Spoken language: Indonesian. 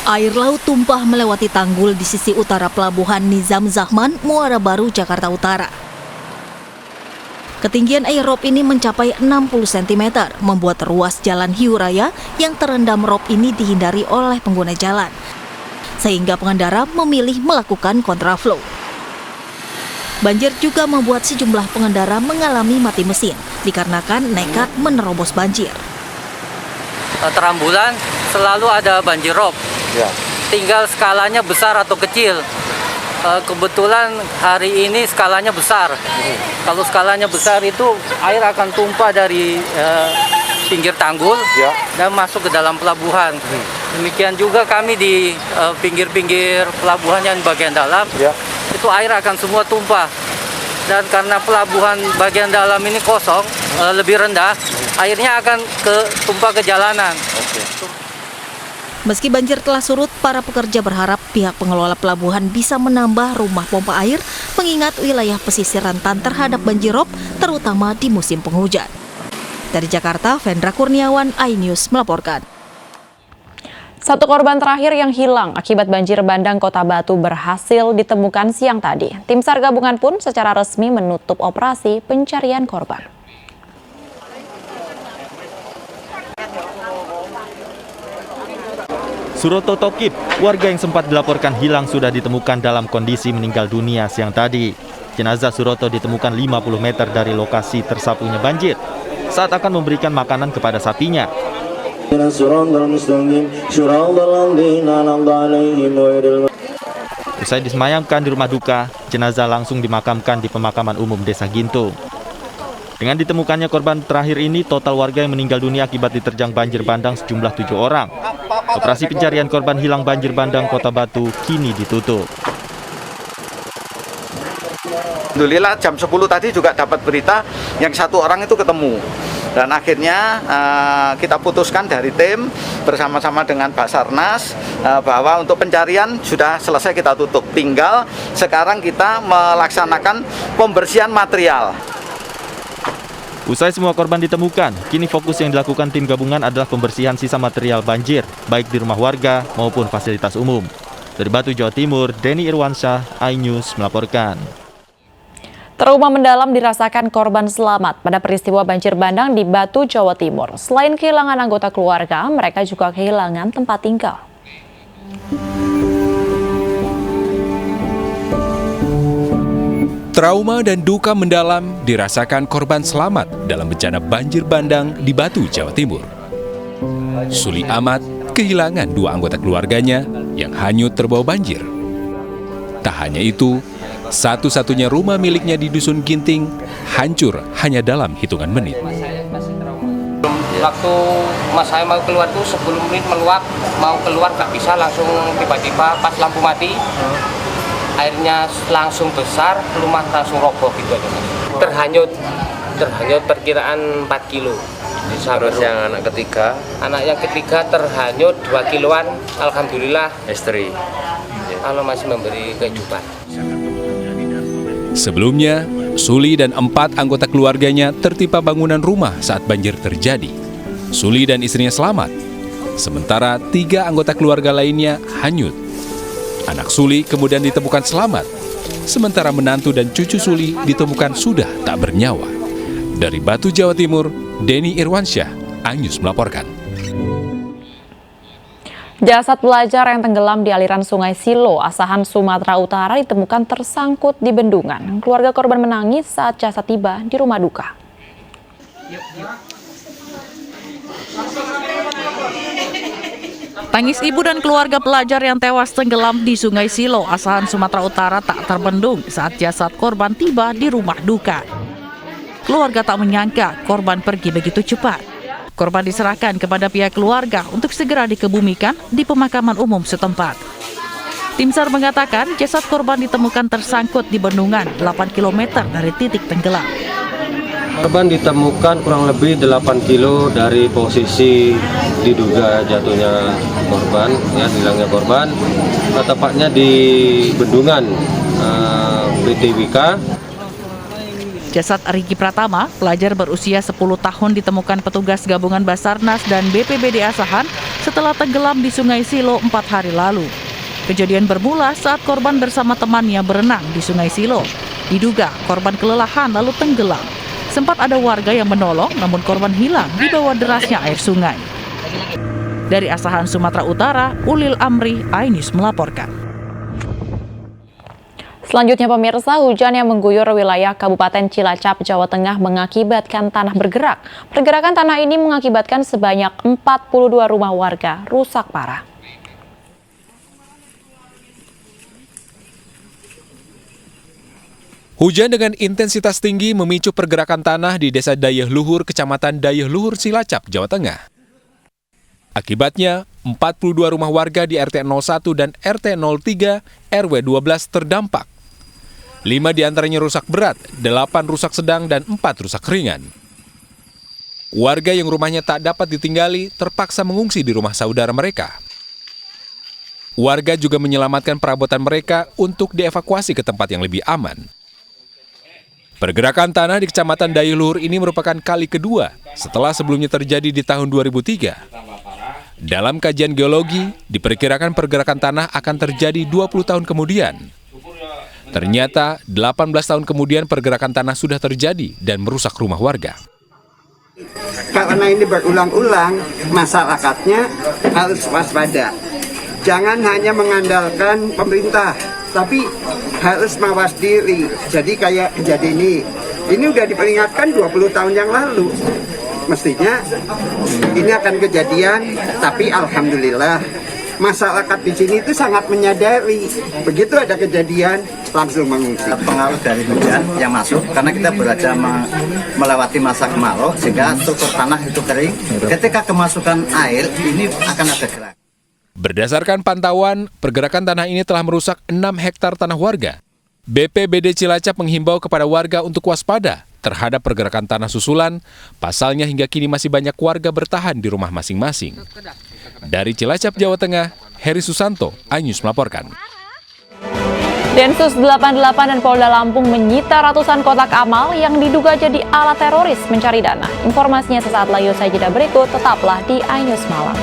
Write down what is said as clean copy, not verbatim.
Air laut tumpah melewati tanggul di sisi utara pelabuhan Nizam Zahman, Muara Baru, Jakarta Utara. Ketinggian air rop ini mencapai 60 cm, membuat ruas jalan Hiu Raya yang terendam rop ini dihindari oleh pengguna jalan, sehingga pengendara memilih melakukan kontraflow. Banjir juga membuat sejumlah pengendara mengalami mati mesin, dikarenakan nekat menerobos banjir. Terambulan selalu ada banjir rob. Ya. Tinggal skalanya besar atau kecil. Kebetulan hari ini skalanya besar. Kalau skalanya besar itu air akan tumpah dari pinggir tanggul dan masuk ke dalam pelabuhan. Demikian juga kami di pinggir-pinggir pelabuhan yang bagian dalam, itu air akan semua tumpah. Dan karena pelabuhan bagian dalam ini kosong, lebih rendah, airnya akan tumpah ke jalanan. Meski banjir telah surut, para pekerja berharap pihak pengelola pelabuhan bisa menambah rumah pompa air, mengingat wilayah pesisir rentan terhadap banjir rob, terutama di musim penghujan. Dari Jakarta, Vendra Kurniawan, iNews melaporkan. Satu korban terakhir yang hilang akibat banjir bandang Kota Batu berhasil ditemukan siang tadi. Tim SAR gabungan pun secara resmi menutup operasi pencarian korban. Suroto Tokip, warga yang sempat dilaporkan hilang sudah ditemukan dalam kondisi meninggal dunia siang tadi. Jenazah Suroto ditemukan 50 meter dari lokasi tersapunya banjir saat akan memberikan makanan kepada sapinya. Usai disemayamkan di rumah duka, jenazah langsung dimakamkan di pemakaman umum Desa Gintung. Dengan ditemukannya korban terakhir ini, total warga yang meninggal dunia akibat diterjang banjir bandang sejumlah 7 orang. Operasi pencarian korban hilang banjir bandang Kota Batu kini ditutup. Alhamdulillah jam 10 tadi juga dapat berita yang satu orang itu ketemu. Dan akhirnya kita putuskan dari tim bersama-sama dengan Basarnas bahwa untuk pencarian sudah selesai kita tutup. Tinggal sekarang kita melaksanakan pembersihan material. Usai semua korban ditemukan, kini fokus yang dilakukan tim gabungan adalah pembersihan sisa material banjir, baik di rumah warga maupun fasilitas umum. Dari Batu, Jawa Timur, Denny Irwansyah, iNews melaporkan. Trauma mendalam dirasakan korban selamat pada peristiwa banjir bandang di Batu, Jawa Timur. Selain kehilangan anggota keluarga, mereka juga kehilangan tempat tinggal. Trauma dan duka mendalam dirasakan korban selamat dalam bencana banjir bandang di Batu, Jawa Timur. Suli Ahmad kehilangan 2 anggota keluarganya yang hanyut terbawa banjir. Tak hanya itu, satu-satunya rumah miliknya di Dusun Ginting hancur hanya dalam hitungan menit. Waktu mas saya mau keluar tuh 10 menit meluap, mau keluar tak bisa, langsung tiba-tiba pas lampu mati, airnya langsung besar, rumah langsung roboh gitu aja. Terhanyut perkiraan 4 kilo. Terus yang anak ketiga? Anak yang ketiga terhanyut 2 kiloan, alhamdulillah istri. Allah masih memberi kehidupan. Sebelumnya, Suli dan 4 anggota keluarganya tertimpa bangunan rumah saat banjir terjadi. Suli dan istrinya selamat, sementara 3 anggota keluarga lainnya hanyut. Anak Suli kemudian ditemukan selamat, sementara menantu dan cucu Suli ditemukan sudah tak bernyawa. Dari Batu, Jawa Timur, Denny Irwansyah, iNews melaporkan. Jasad pelajar yang tenggelam di aliran Sungai Silo, Asahan, Sumatera Utara ditemukan tersangkut di bendungan. Keluarga korban menangis saat jasad tiba di rumah duka. Tangis ibu dan keluarga pelajar yang tewas tenggelam di Sungai Silo, Asahan, Sumatera Utara tak terbendung saat jasad korban tiba di rumah duka. Keluarga tak menyangka korban pergi begitu cepat. Korban diserahkan kepada pihak keluarga untuk segera dikebumikan di pemakaman umum setempat. Tim SAR mengatakan jasad korban ditemukan tersangkut di bendungan 8 km dari titik tenggelam. Korban ditemukan kurang lebih 8 kilo dari posisi diduga jatuhnya korban, hilangnya korban, tepatnya di bendungan BTWK. Jasad Riki Pratama, pelajar berusia 10 tahun ditemukan petugas gabungan Basarnas dan BPBD Asahan setelah tenggelam di Sungai Silo 4 hari lalu. Kejadian bermula saat korban bersama temannya berenang di Sungai Silo. Diduga korban kelelahan lalu tenggelam. Sempat ada warga yang menolong, namun korban hilang di bawah derasnya air sungai. Dari Asahan, Sumatera Utara, Ulil Amri, iNews melaporkan. Selanjutnya pemirsa, hujan yang mengguyur wilayah Kabupaten Cilacap, Jawa Tengah mengakibatkan tanah bergerak. Pergerakan tanah ini mengakibatkan sebanyak 42 rumah warga rusak parah. Hujan dengan intensitas tinggi memicu pergerakan tanah di Desa Dayeh Luhur, Kecamatan Dayeh Luhur, Cilacap, Jawa Tengah. Akibatnya, 42 rumah warga di RT 01 dan RT 03 RW 12 terdampak. 5 diantaranya rusak berat, 8 rusak sedang, dan 4 rusak ringan. Warga yang rumahnya tak dapat ditinggali terpaksa mengungsi di rumah saudara mereka. Warga juga menyelamatkan perabotan mereka untuk dievakuasi ke tempat yang lebih aman. Pergerakan tanah di Kecamatan Dayeh Luhur ini merupakan kali kedua setelah sebelumnya terjadi di tahun 2003. Dalam kajian geologi, diperkirakan pergerakan tanah akan terjadi 20 tahun kemudian. Ternyata, 18 tahun kemudian pergerakan tanah sudah terjadi dan merusak rumah warga. Karena ini berulang-ulang, masyarakatnya harus waspada. Jangan hanya mengandalkan pemerintah, tapi harus mawas diri. Jadi kayak kejadian ini udah diperingatkan 20 tahun yang lalu. Mestinya ini akan kejadian, tapi alhamdulillah masyarakat di sini itu sangat menyadari. Begitu ada kejadian, langsung mengungsi. Pengaruh dari hujan yang masuk, karena kita berada melewati masa kemarau, sehingga struktur tanah itu kering. Ketika kemasukan air, ini akan ada gerak. Berdasarkan pantauan, pergerakan tanah ini telah merusak 6 hektar tanah warga. BPBD Cilacap menghimbau kepada warga untuk waspada terhadap pergerakan tanah susulan. Pasalnya hingga kini masih banyak warga bertahan di rumah masing-masing. Dari Cilacap, Jawa Tengah, Heri Susanto, iNews melaporkan. Densus 88 dan Polda Lampung menyita ratusan kotak amal yang diduga jadi alat teroris mencari dana. Informasinya sesaat lagi, usai jeda berikut, tetaplah di iNews Malam.